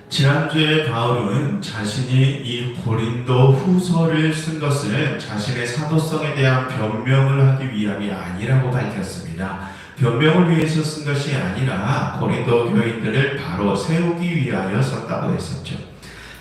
지난주에 바울은 자신이 이 고린도 후서를 쓴 것은 자신의 사도성에 대한 변명을 하기 위함이 아니라고 밝혔습니다. 변명을 위해서 쓴 것이 아니라 고린도 교인들을 바로 세우기 위하여 썼다고 했었죠.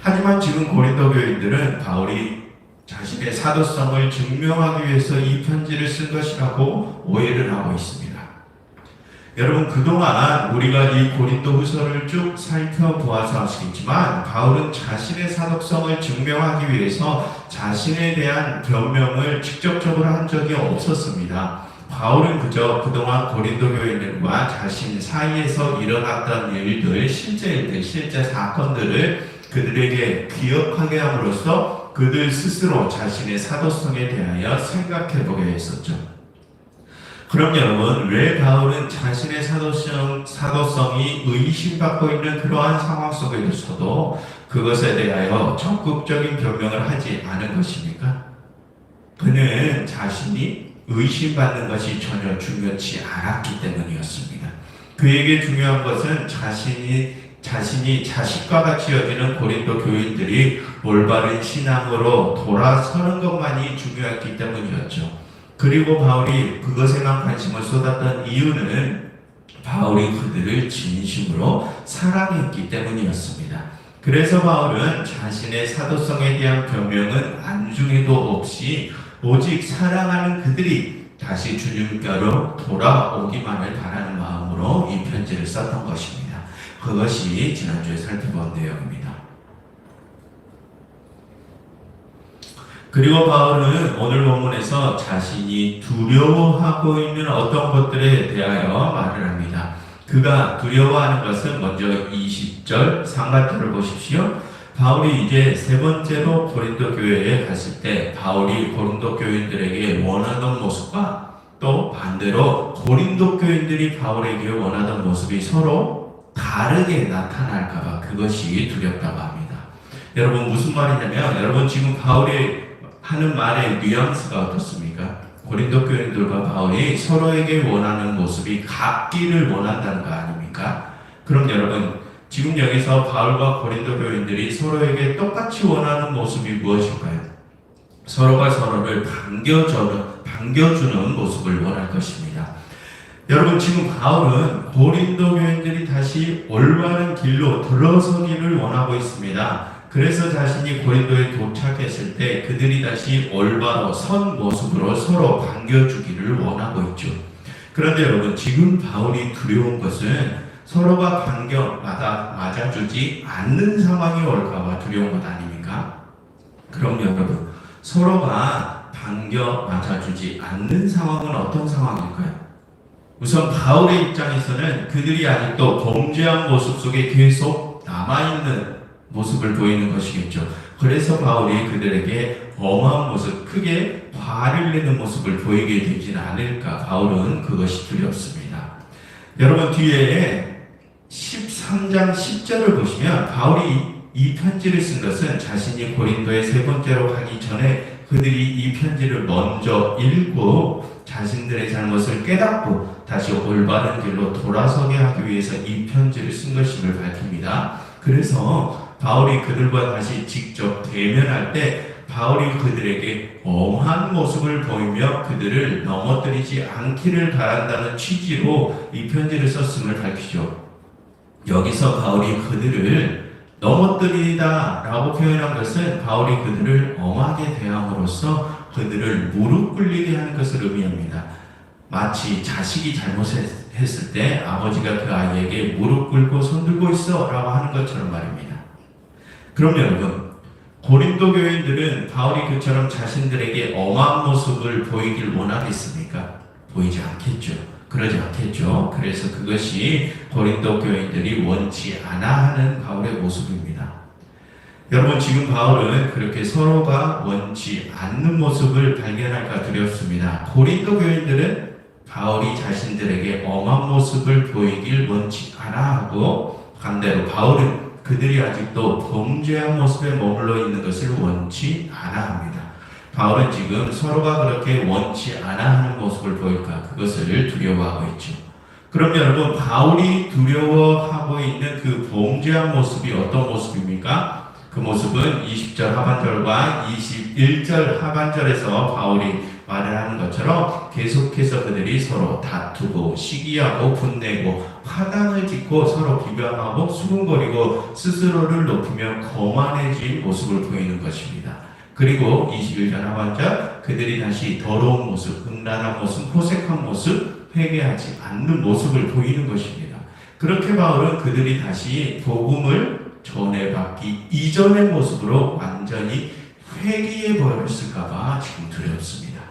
하지만 지금 고린도 교인들은 바울이 자신의 사도성을 증명하기 위해서 이 편지를 쓴 것이라고 오해를 하고 있습니다. 여러분, 그동안 우리가 이 고린도 후서를 쭉 살펴보아서 아시겠지만 바울은 자신의 사도성을 증명하기 위해서 자신에 대한 변명을 직접적으로 한 적이 없었습니다. 바울은 그저 그동안 고린도 교인들과 자신 사이에서 일어났던 일들, 실제 일들, 실제 사건들을 그들에게 기억하게 함으로써 그들 스스로 자신의 사도성에 대하여 생각해보게 했었죠. 그럼 여러분, 왜 바울은 자신의 사도성이 의심받고 있는 그러한 상황 속에서도 그것에 대하여 적극적인 변명을 하지 않은 것입니까? 그는 자신이 의심받는 것이 전혀 중요치 않았기 때문이었습니다. 그에게 중요한 것은 자신이 자식과 같이 여기는 고린도 교인들이 올바른 신앙으로 돌아서는 것만이 중요했기 때문이었죠. 그리고 바울이 그것에만 관심을 쏟았던 이유는 바울이 그들을 진심으로 사랑했기 때문이었습니다. 그래서 바울은 자신의 사도성에 대한 변명은 안중에도 없이 오직 사랑하는 그들이 다시 주님께로 돌아오기만을 바라는 마음으로 이 편지를 썼던 것입니다. 그것이 지난주에 살펴본 내용입니다. 그리고 바울은 오늘 본문에서 자신이 두려워하고 있는 어떤 것들에 대하여 말을 합니다. 그가 두려워하는 것은 먼저 20절 상반절을 보십시오. 바울이 이제 세 번째로 고린도 교회에 갔을 때 바울이 고린도 교인들에게 원하던 모습과 또 반대로 고린도 교인들이 바울에게 원하던 모습이 서로 다르게 나타날까봐 그것이 두렵다고 합니다. 여러분, 무슨 말이냐면, 여러분 지금 바울이 하는 말의 뉘앙스가 어떻습니까? 고린도 교인들과 바울이 서로에게 원하는 모습이 같기를 원한다는 거 아닙니까? 그럼 여러분, 지금 여기서 바울과 고린도 교인들이 서로에게 똑같이 원하는 모습이 무엇일까요? 서로가 서로를 반겨주는 모습을 원할 것입니다. 여러분, 지금 바울은 고린도 교인들이 다시 올바른 길로 들어서기를 원하고 있습니다. 그래서 자신이 고린도에 도착했을 때 그들이 다시 올바로 선 모습으로 서로 반겨주기를 원하고 있죠. 그런데 여러분, 지금 바울이 두려운 것은 서로가 맞아주지 않는 상황이 올까봐 두려운 것 아닙니까? 그럼 여러분, 서로가 맞아주지 않는 상황은 어떤 상황일까요? 우선 바울의 입장에서는 그들이 아직도 범죄한 모습 속에 계속 남아있는 모습을 보이는 것이겠죠. 그래서 바울이 그들에게 엄한 모습, 크게 화를 내는 모습을 보이게 되지는 않을까, 바울은 그것이 두렵습니다. 여러분, 뒤에 13장 10절을 보시면 바울이 이 편지를 쓴 것은 자신이 고린도에 세 번째로 가기 전에 그들이 이 편지를 먼저 읽고 자신들의 잘못을 깨닫고 다시 올바른 길로 돌아서게 하기 위해서 이 편지를 쓴 것임을 밝힙니다. 그래서 바울이 그들과 다시 직접 대면할 때 바울이 그들에게 엄한 모습을 보이며 그들을 넘어뜨리지 않기를 바란다는 취지로 이 편지를 썼음을 밝히죠. 여기서 바울이 그들을 넘어뜨리다 라고 표현한 것은 바울이 그들을 엄하게 대함으로써 그들을 무릎 꿇리게 하는 것을 의미합니다. 마치 자식이 잘못했을 때 아버지가 그 아이에게 무릎 꿇고 손 들고 있어 라고 하는 것처럼 말입니다. 그럼 여러분, 고린도 교인들은 바울이 그처럼 자신들에게 엄한 모습을 보이길 원하겠습니까? 보이지 않겠죠. 그러지 않겠죠. 그래서 그것이 고린도 교인들이 원치 않아 하는 바울의 모습입니다. 여러분, 지금 바울은 그렇게 서로가 원치 않는 모습을 발견할까 두렵습니다. 고린도 교인들은 바울이 자신들에게 엄한 모습을 보이길 원치 않아 하고, 반대로 바울은 그들이 아직도 범죄한 모습에 머물러 있는 것을 원치 않아 합니다. 바울은 지금 서로가 그렇게 원치 않아 하는 모습을 보일까, 그것을 두려워하고 있죠. 그럼 여러분, 바울이 두려워하고 있는 그 범죄한 모습이 어떤 모습입니까? 그 모습은 20절 하반절과 21절 하반절에서 바울이 말을 하는 것처럼 계속해서 그들이 서로 다투고 시기하고 분내고 화단을 짓고 서로 비방하고 수군거리고 스스로를 높이며 거만해진 모습을 보이는 것입니다. 그리고 21절 하반절, 그들이 다시 더러운 모습, 음란한 모습, 호색한 모습, 회개하지 않는 모습을 보이는 것입니다. 그렇게 바울은 그들이 다시 복음을 전해받기 이전의 모습으로 완전히 회개해 버렸을까봐 지금 두렵습니다.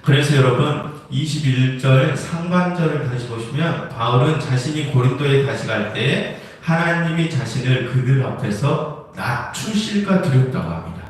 그래서 여러분, 21절 상반절을 다시 보시면 바울은 자신이 고린도에 다시 갈 때 하나님이 자신을 그들 앞에서 낮추실까 두렵다고 합니다.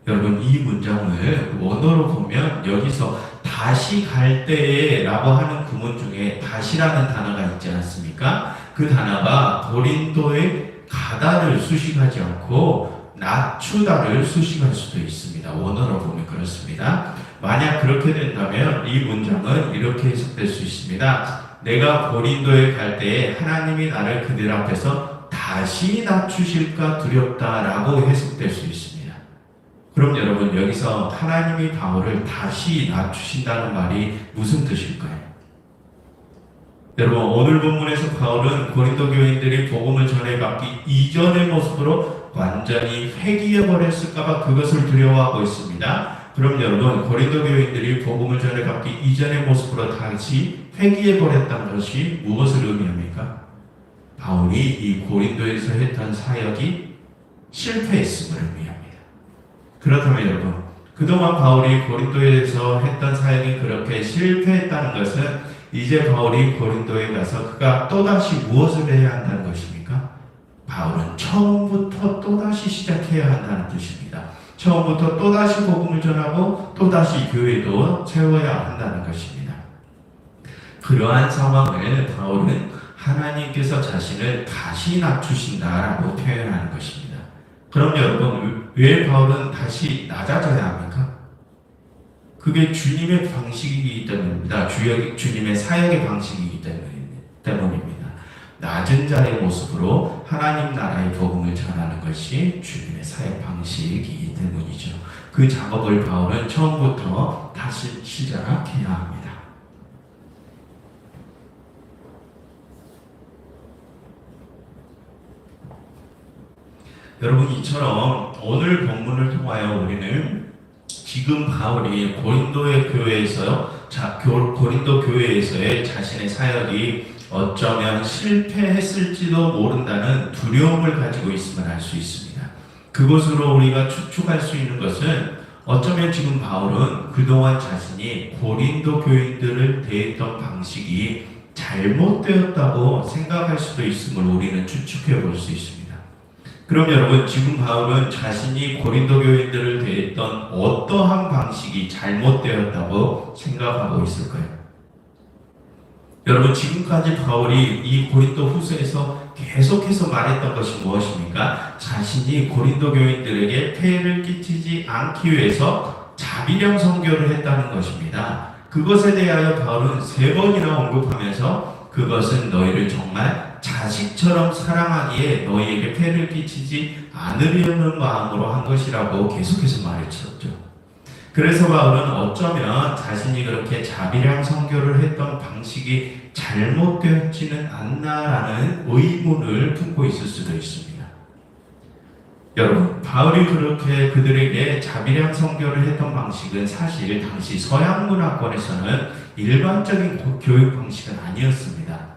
여러분, 이 문장을 원어로 보면 여기서 다시 갈 때에 라고 하는 구문 중에 다시라는 단어가 있지 않습니까? 그 단어가 고린도에 가다를 수식하지 않고 낮추다를 수식할 수도 있습니다. 원어로 보면 그렇습니다. 만약 그렇게 된다면 이 문장은 이렇게 해석될 수 있습니다. 내가 고린도에 갈 때에 하나님이 나를 그들 앞에서 다시 낮추실까 두렵다라고 해석될 수 있습니다. 그럼 여러분, 여기서 하나님이 바울을 다시 낮추신다는 말이 무슨 뜻일까요? 여러분, 오늘 본문에서 바울은 고린도 교인들이 복음을 전해받기 이전의 모습으로 완전히 회귀해 버렸을까봐 그것을 두려워하고 있습니다. 그럼 여러분, 고린도 교인들이 복음을 전해받기 이전의 모습으로 다시 회귀해 버렸다는 것이 무엇을 의미합니까? 바울이 이 고린도에서 했던 사역이 실패했음을 의미합니다. 그렇다면 여러분, 그동안 바울이 고린도에서 했던 사역이 그렇게 실패했다는 것은 이제 바울이 고린도에 가서 그가 또다시 무엇을 해야 한다는 것입니까? 바울은 처음부터 또다시 시작해야 한다는 뜻입니다. 처음부터 또다시 복음을 전하고 또다시 교회도 세워야 한다는 것입니다. 그러한 상황을 바울은 하나님께서 자신을 다시 낮추신다라고 표현하는 것입니다. 그럼 여러분, 왜 바울은 다시 낮아져야 합니까? 그게 주님의 방식이기 때문입니다. 주님의 사역의 방식이기 때문입니다. 낮은 자의 모습으로 하나님 나라의 복음을 전하는 것이 주님의 사역 방식이기 때문이죠. 그 작업을 바울은 처음부터 다시 시작해야 합니다. 여러분, 이처럼 오늘 본문을 통하여 우리는 지금 바울이 고린도 교회에서의 자신의 사역이 어쩌면 실패했을지도 모른다는 두려움을 가지고 있음을 알 수 있습니다. 그것으로 우리가 추측할 수 있는 것은 어쩌면 지금 바울은 그동안 자신이 고린도 교인들을 대했던 방식이 잘못되었다고 생각할 수도 있음을 우리는 추측해 볼 수 있습니다. 그럼 여러분, 지금 바울은 자신이 고린도 교인들을 대했던 어떠한 방식이 잘못되었다고 생각하고 있을까요? 여러분, 지금까지 바울이 이 고린도 후서에서 계속해서 말했던 것이 무엇입니까? 자신이 고린도 교인들에게 폐해를 끼치지 않기 위해서 자비령 선교를 했다는 것입니다. 그것에 대하여 바울은 3번이나 언급하면서 그것은 너희를 정말 자식처럼 사랑하기에 너희에게 폐를 끼치지 않으려는 마음으로 한 것이라고 계속해서 말했었죠. 그래서 바울은 어쩌면 자신이 그렇게 자비량 선교를 했던 방식이 잘못되었지는 않나라는 의문을 품고 있을 수도 있습니다. 여러분, 바울이 그렇게 그들에게 자비량 선교를 했던 방식은 사실 당시 서양 문화권에서는 일반적인 교육 방식은 아니었습니다.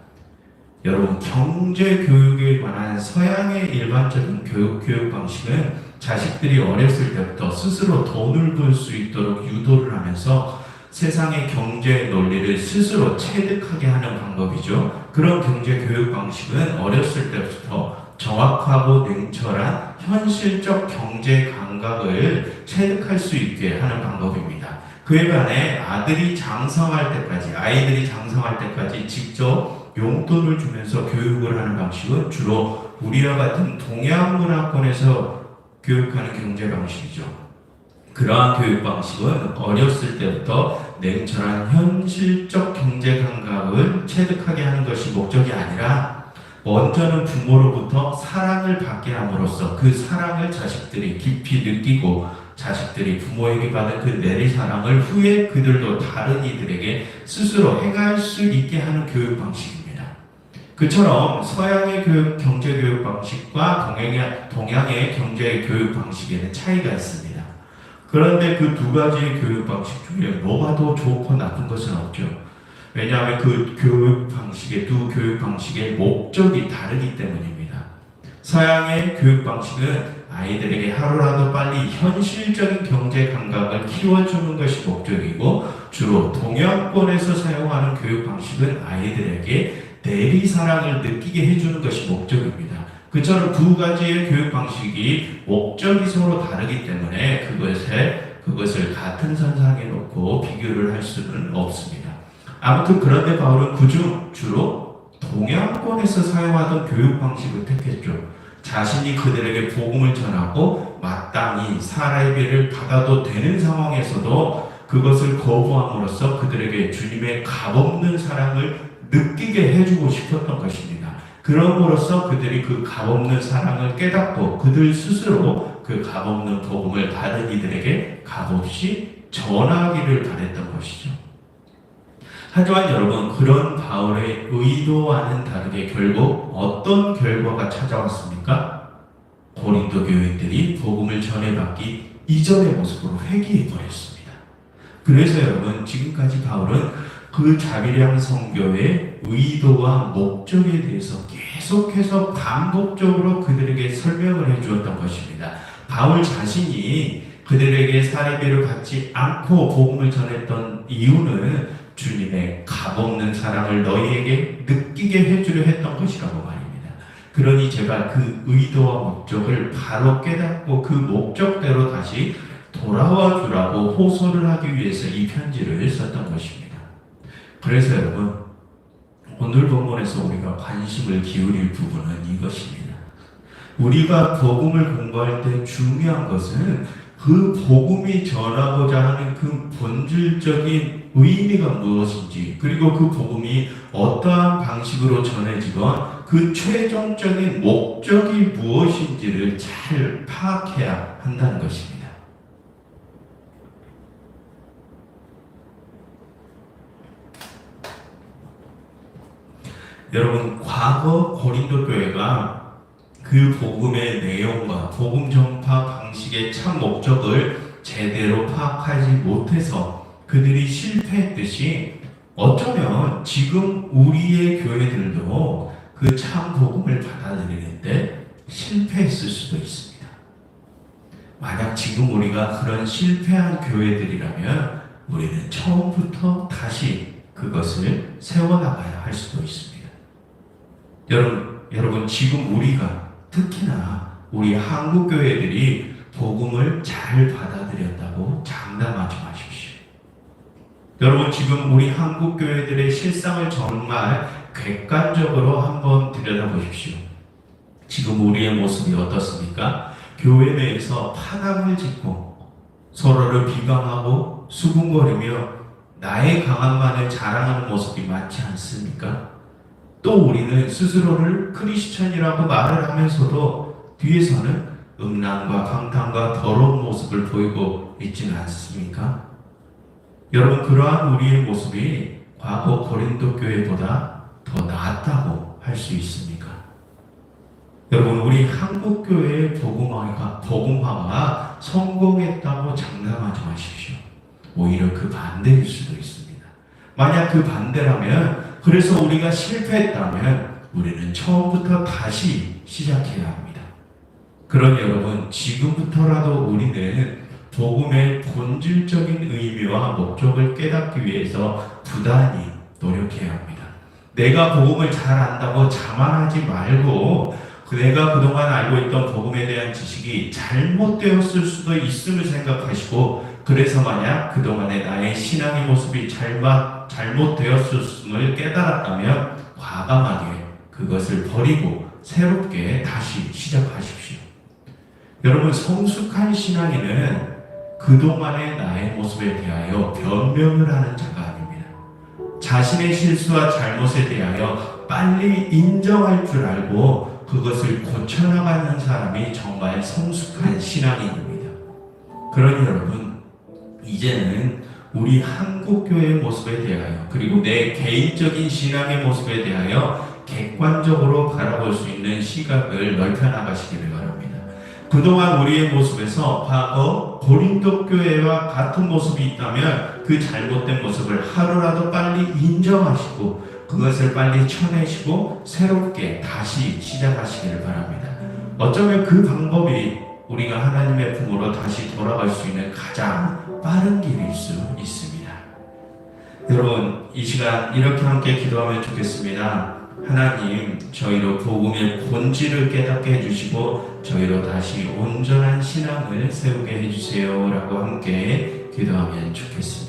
여러분, 경제 교육에 관한 서양의 일반적인 교육 방식은 자식들이 어렸을 때부터 스스로 돈을 벌 수 있도록 유도를 하면서 세상의 경제 논리를 스스로 체득하게 하는 방법이죠. 그런 경제 교육 방식은 어렸을 때부터 정확하고 냉철한 현실적 경제 감각을 체득할 수 있게 하는 방법입니다. 그에 반해 아이들이 장성할 때까지 직접 용돈을 주면서 교육을 하는 방식은 주로 우리와 같은 동양 문화권에서 교육하는 경제 방식이죠. 그러한 교육 방식은 어렸을 때부터 냉철한 현실적 경제 감각을 체득하게 하는 것이 목적이 아니라 먼저는 부모로부터 사랑을 받게 함으로써 그 사랑을 자식들이 깊이 느끼고 자식들이 부모에게 받은 그 내리사랑을 후에 그들도 다른 이들에게 스스로 행할 수 있게 하는 교육 방식입니다. 그처럼 서양의 경제 교육 방식과 동양의 경제 교육 방식에는 차이가 있습니다. 그런데 그 두 가지의 교육 방식 중에 뭐가 더 좋고 나쁜 것은 없죠. 왜냐하면 그 두 교육 방식의 목적이 다르기 때문입니다. 서양의 교육 방식은 아이들에게 하루라도 빨리 현실적인 경제 감각을 키워주는 것이 목적이고, 주로 동양권에서 사용하는 교육 방식은 아이들에게 내리사랑을 느끼게 해주는 것이 목적입니다. 그처럼 두 가지의 교육 방식이 목적이 서로 다르기 때문에 그것을 같은 선상에 놓고 비교를 할 수는 없습니다. 아무튼 그런데 바울은 그중 주로 동양권에서 사용하던 교육 방식을 택했죠. 자신이 그들에게 복음을 전하고 마땅히 사례비를 받아도 되는 상황에서도 그것을 거부함으로써 그들에게 주님의 값없는 사랑을 느끼게 해주고 싶었던 것입니다. 그럼으로써 그들이 그 값없는 사랑을 깨닫고 그들 스스로 그 값없는 복음을 다른 이들에게 값없이 전하기를 바랬던 것이죠. 하지만 여러분, 그런 바울의 의도와는 다르게 결국 어떤 결과가 찾아왔습니까? 고린도 교인들이 복음을 전해받기 이전의 모습으로 회귀해버렸습니다. 그래서 여러분, 지금까지 바울은 그 자비량 선교의 의도와 목적에 대해서 계속해서 반복적으로 그들에게 설명을 해주었던 것입니다. 바울 자신이 그들에게 사례비를 받지 않고 복음을 전했던 이유는 주님의 값없는 사랑을 너희에게 느끼게 해주려 했던 것이라고 말입니다. 그러니 제발 그 의도와 목적을 바로 깨닫고 그 목적대로 다시 돌아와 주라고 호소를 하기 위해서 이 편지를 썼던 것입니다. 그래서 여러분, 오늘 본문에서 우리가 관심을 기울일 부분은 이것입니다. 우리가 복음을 공부할 때 중요한 것은 그 복음이 전하고자 하는 그 본질적인 의미가 무엇인지, 그리고 그 복음이 어떠한 방식으로 전해지건 그 최종적인 목적이 무엇인지를 잘 파악해야 한다는 것입니다. 여러분, 과거 고린도 교회가 그 복음의 내용과 복음 전파 방식의 참 목적을 제대로 파악하지 못해서 그들이 실패했듯이 어쩌면 지금 우리의 교회들도 그 참 복음을 받아들이는데 실패했을 수도 있습니다. 만약 지금 우리가 그런 실패한 교회들이라면 우리는 처음부터 다시 그것을 세워나가야 할 수도 있습니다. 여러분, 지금 우리가 특히나 우리 한국 교회들이 복음을 잘 받아들였다고 장담하지 마십시오. 여러분, 지금 우리 한국 교회들의 실상을 정말 객관적으로 한번 들여다보십시오. 지금 우리의 모습이 어떻습니까? 교회 내에서 파당을 짓고 서로를 비방하고 수군거리며 나의 강함만을 자랑하는 모습이 많지 않습니까? 또 우리는 스스로를 크리스천이라고 말을 하면서도 뒤에서는 음란과 방탕과 더러운 모습을 보이고 있지는 않습니까? 여러분, 그러한 우리의 모습이 과거 고린도 교회보다 더 나았다고 할 수 있습니까? 여러분, 우리 한국 교회의 복음화가 성공했다고 장담하지 마십시오. 오히려 그 반대일 수도 있습니다. 만약 그 반대라면, 그래서 우리가 실패했다면 우리는 처음부터 다시 시작해야 합니다. 그러니 여러분, 지금부터라도 우리는 복음의 본질적인 의미와 목적을 깨닫기 위해서 부단히 노력해야 합니다. 내가 복음을 잘 안다고 자만하지 말고 내가 그동안 알고 있던 복음에 대한 지식이 잘못되었을 수도 있음을 생각하시고, 그래서 만약 그동안의 나의 신앙의 모습이 잘못되었음을 깨달았다면 과감하게 그것을 버리고 새롭게 다시 시작하십시오. 여러분, 성숙한 신앙인은 그동안의 나의 모습에 대하여 변명을 하는 자가 아닙니다. 자신의 실수와 잘못에 대하여 빨리 인정할 줄 알고 그것을 고쳐나가는 사람이 정말 성숙한 신앙인입니다. 그러니 여러분, 이제는 우리 한국교회의 모습에 대하여 그리고 내 개인적인 신앙의 모습에 대하여 객관적으로 바라볼 수 있는 시각을 넓혀나가시기를 바랍니다. 그동안 우리의 모습에서 과거 고린도 교회와 같은 모습이 있다면 그 잘못된 모습을 하루라도 빨리 인정하시고 그것을 빨리 쳐내시고 새롭게 다시 시작하시기를 바랍니다. 어쩌면 그 방법이 우리가 하나님의 품으로 다시 돌아갈 수 있는 가장 빠른 길일 수 있습니다. 여러분, 이 시간 이렇게 함께 기도하면 좋겠습니다. 하나님, 저희로 복음의 본질을 깨닫게 해주시고 저희로 다시 온전한 신앙을 세우게 해주세요 라고 함께 기도하면 좋겠습니다.